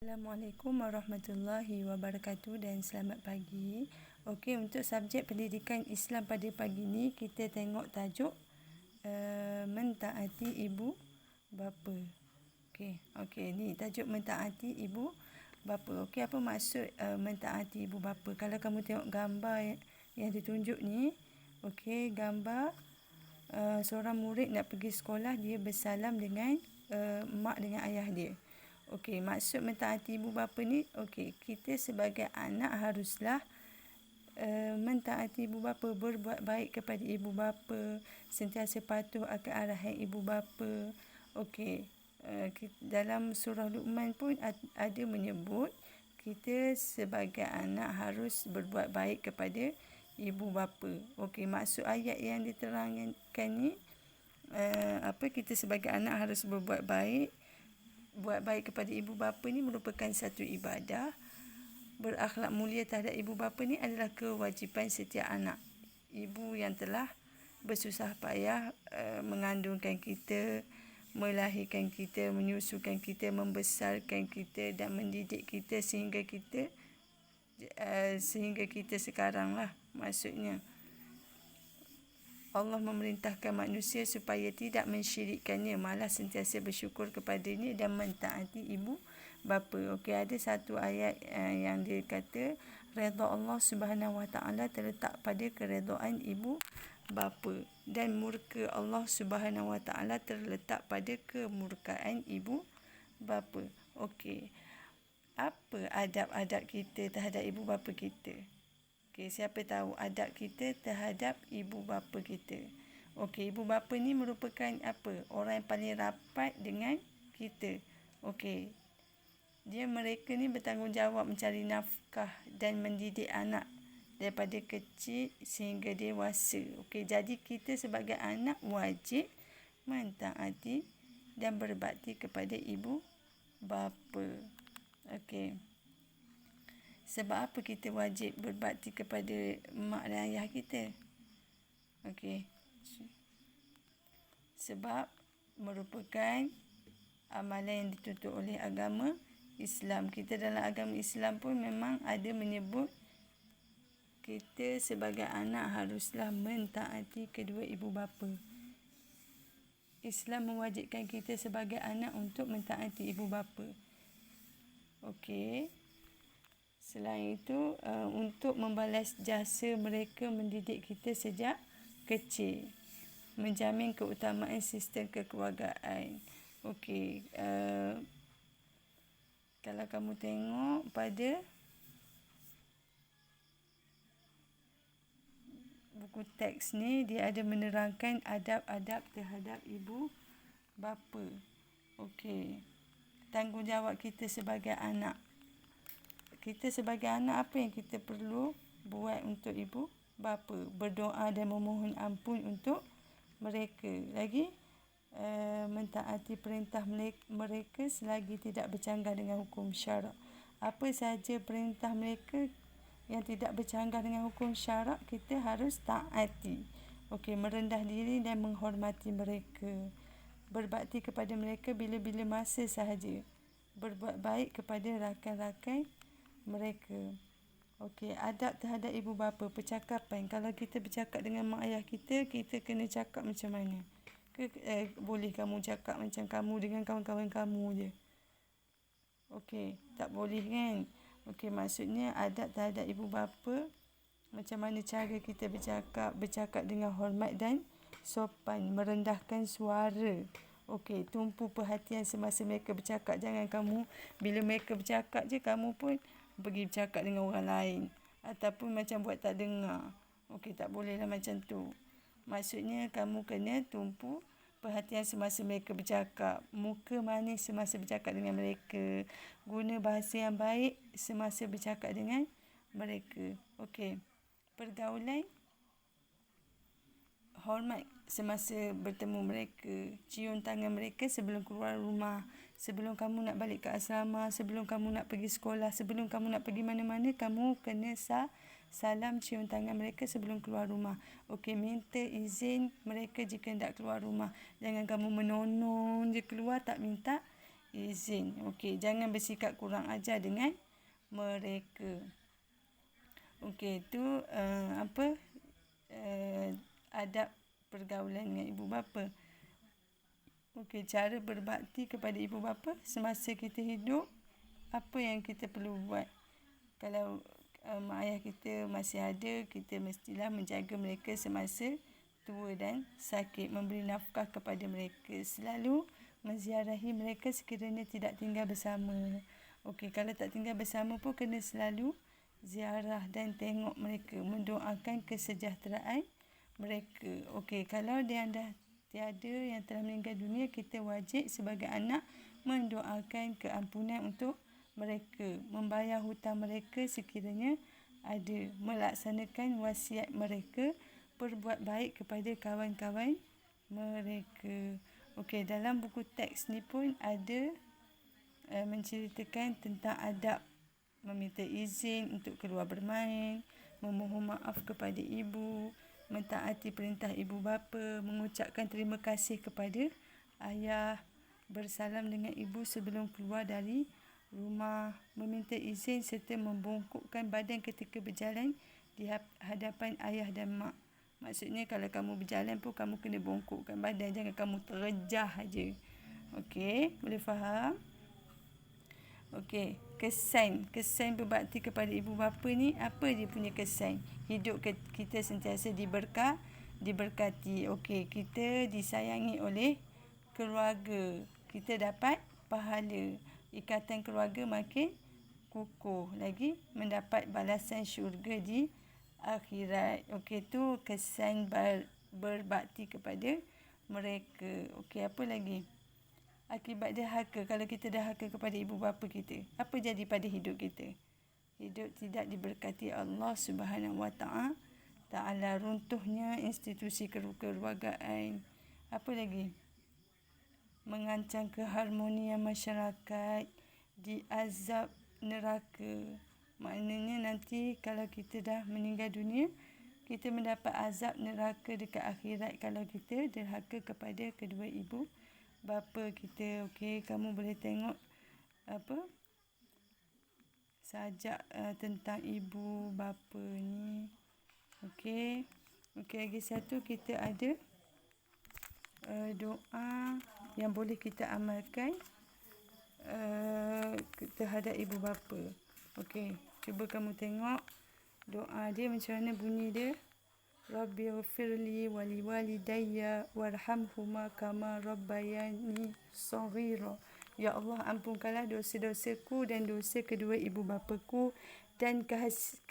Assalamualaikum warahmatullahi wabarakatuh dan selamat pagi. Okey, untuk subjek pendidikan Islam pada pagi ni kita tengok tajuk mentaati ibu bapa. Okey, ni tajuk mentaati ibu bapa. Okey, apa maksud mentaati ibu bapa? Kalau kamu tengok gambar yang ditunjuk ni, okey, gambar seorang murid nak pergi sekolah, dia bersalam dengan mak dengan ayah dia. Okey, maksud mentaati ibu bapa ni, okey, kita sebagai anak haruslah mentaati ibu bapa, berbuat baik kepada ibu bapa, sentiasa patuh akan arahan ibu bapa. Okey, dalam surah Luqman pun ada menyebut kita sebagai anak harus berbuat baik kepada ibu bapa. Okey, maksud ayat yang diterangkan ni, kita sebagai anak harus berbuat baik. Buat baik kepada ibu bapa ni merupakan satu ibadah. Berakhlak mulia terhadap ibu bapa ni adalah kewajipan setiap anak. Ibu yang telah bersusah payah mengandungkan kita, melahirkan kita, menyusukan kita, membesarkan kita dan mendidik kita sehingga kita sekarang lah, maksudnya. Allah memerintahkan manusia supaya tidak mensyirikkannya, malah sentiasa bersyukur kepadanya dan mentaati ibu bapa. Okey, ada satu ayat yang dia kata redha Allah Subhanahu Wa Taala terletak pada keredaan ibu bapa dan murka Allah Subhanahu Wa Taala terletak pada kemurkaan ibu bapa. Okey, apa adab-adab kita terhadap ibu bapa kita? Okey, siapa tahu adab kita terhadap ibu bapa kita? Okey, ibu bapa ni merupakan apa? Orang yang paling rapat dengan kita. Okey, mereka ni bertanggungjawab mencari nafkah dan mendidik anak daripada kecil sehingga dewasa. Okey, jadi kita sebagai anak wajib mentaati dan berbakti kepada ibu bapa. Okey, sebab apa kita wajib berbakti kepada mak dan ayah kita? Okey, sebab merupakan amalan yang dituntut oleh agama Islam. Kita dalam agama Islam pun memang ada menyebut kita sebagai anak haruslah mentaati kedua ibu bapa. Islam mewajibkan kita sebagai anak untuk mentaati ibu bapa. Okey, selain itu, untuk membalas jasa mereka mendidik kita sejak kecil, menjamin keutamaan sistem kekeluargaan. Okey, kalau kamu tengok pada buku teks ni, dia ada menerangkan adab-adab terhadap ibu bapa. Okey, tanggungjawab kita sebagai anak. Kita sebagai anak, apa yang kita perlu buat untuk ibu bapa? Berdoa dan memohon ampun untuk mereka. Lagi, mentaati perintah mereka selagi tidak bercanggah dengan hukum syarak. Apa sahaja perintah mereka yang tidak bercanggah dengan hukum syarak, kita harus taati. Okey, merendah diri dan menghormati mereka. Berbakti kepada mereka bila-bila masa sahaja. Berbuat baik kepada rakan-rakan mereka. Okey, adab terhadap ibu bapa, percakapan. Kalau kita bercakap dengan mak ayah kita, kita kena cakap macam mana? Boleh kamu cakap macam kamu dengan kawan-kawan kamu je? Okey, tak boleh kan? Okey, maksudnya adab terhadap ibu bapa, macam mana cara kita bercakap dengan hormat dan sopan, merendahkan suara. Okey, tumpu perhatian semasa mereka bercakap. Jangan kamu, bila mereka bercakap je, kamu pun pergi bercakap dengan orang lain. Ataupun macam buat tak dengar. Okey, tak bolehlah macam tu. Maksudnya, kamu kena tumpu perhatian semasa mereka bercakap. Muka manis semasa bercakap dengan mereka. Guna bahasa yang baik semasa bercakap dengan mereka. Okey, pergaulan, hormat semasa bertemu mereka. Cium tangan mereka sebelum keluar rumah. Sebelum kamu nak balik ke asrama, sebelum kamu nak pergi sekolah, sebelum kamu nak pergi mana-mana, kamu kena salam cium tangan mereka sebelum keluar rumah. Okey, minta izin mereka jika hendak keluar rumah. Jangan kamu menonon je keluar, tak minta izin. Okey, jangan bersikap kurang ajar dengan mereka. Okey, itu adab pergaulan dengan ibu bapa. Okey, cara berbakti kepada ibu bapa semasa kita hidup, apa yang kita perlu buat? Kalau mak ayah kita masih ada, kita mestilah menjaga mereka semasa tua dan sakit, memberi nafkah kepada mereka, selalu menziarahi mereka sekiranya tidak tinggal bersama. Okey, kalau tak tinggal bersama pun kena selalu ziarah dan tengok mereka, mendoakan kesejahteraan mereka. Okey, kalau dia dah tiada, yang telah meninggal dunia, kita wajib sebagai anak mendoakan keampunan untuk mereka, membayar hutang mereka sekiranya ada, melaksanakan wasiat mereka, berbuat baik kepada kawan-kawan mereka. Okey, dalam buku teks ni pun ada menceritakan tentang adab meminta izin untuk keluar bermain, memohon maaf kepada ibu, mentaati perintah ibu bapa, mengucapkan terima kasih kepada ayah, bersalam dengan ibu sebelum keluar dari rumah, meminta izin serta membongkokkan badan ketika berjalan di hadapan ayah dan mak. Maksudnya kalau kamu berjalan pun kamu kena bongkokkan badan, jangan kamu terjah aja. Okey, boleh faham? Okey, kesan berbakti kepada ibu bapa ni, apa dia punya kesan? Hidup kita sentiasa diberkati. Okey, kita disayangi oleh keluarga. Kita dapat pahala. Ikatan keluarga makin kukuh. Lagi mendapat balasan syurga di akhirat. Okey, tu kesan berbakti kepada mereka. Okey, apa lagi? Akibat derhaka, kalau kita derhaka kepada ibu bapa kita, apa jadi pada hidup kita? Hidup tidak diberkati Allah Subhanahu Wa Ta'ala, runtuhnya institusi kekeluargaan. Apa lagi? Mengancam keharmonian masyarakat, diazab neraka. Maknanya nanti kalau kita dah meninggal dunia, kita mendapat azab neraka dekat akhirat kalau kita derhaka kepada kedua ibu bapa kita. Okey, kamu boleh tengok sajak tentang ibu bapa ni. Okey, lagi satu kita ada doa yang boleh kita amalkan terhadap ibu bapa. Okey, cuba kamu tengok doa dia macam mana bunyi dia. Rabbighfirli wa liwalidayya warhamhuma kama rabbayani shaghira. Ya Allah, ampunkanlah dosa-dosaku dan dosa kedua ibu bapaku, dan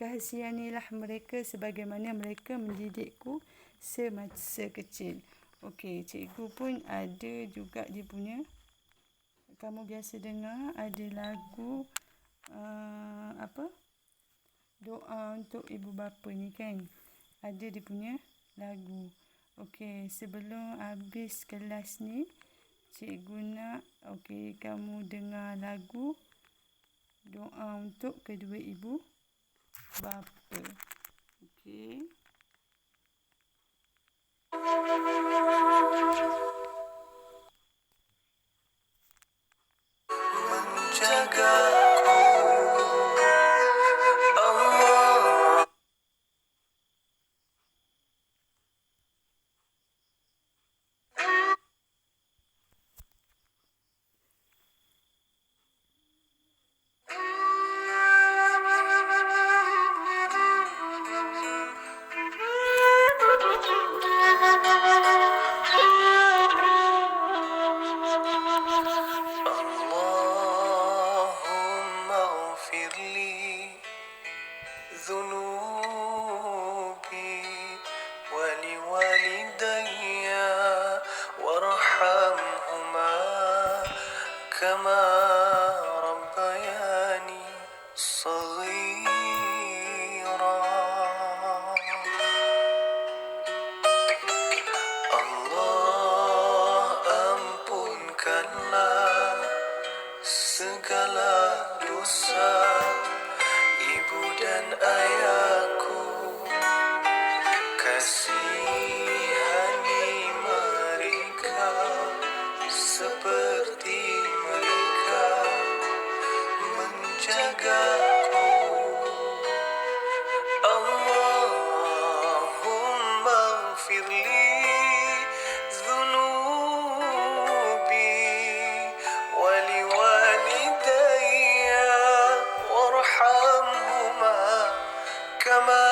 kasihanilah mereka sebagaimana mereka mendidikku semasa kecil. Okey, cikgu pun ada juga dia punya, kamu biasa dengar ada lagu doa untuk ibu bapa ni kan. Ada dia punya lagu. Okey, sebelum habis kelas ni, cikgu nak kamu dengar lagu doa untuk kedua ibu bapa. Okey. menjagaku. Allahumma ighfirli dhunubi waliwalidayya warhamhuma kama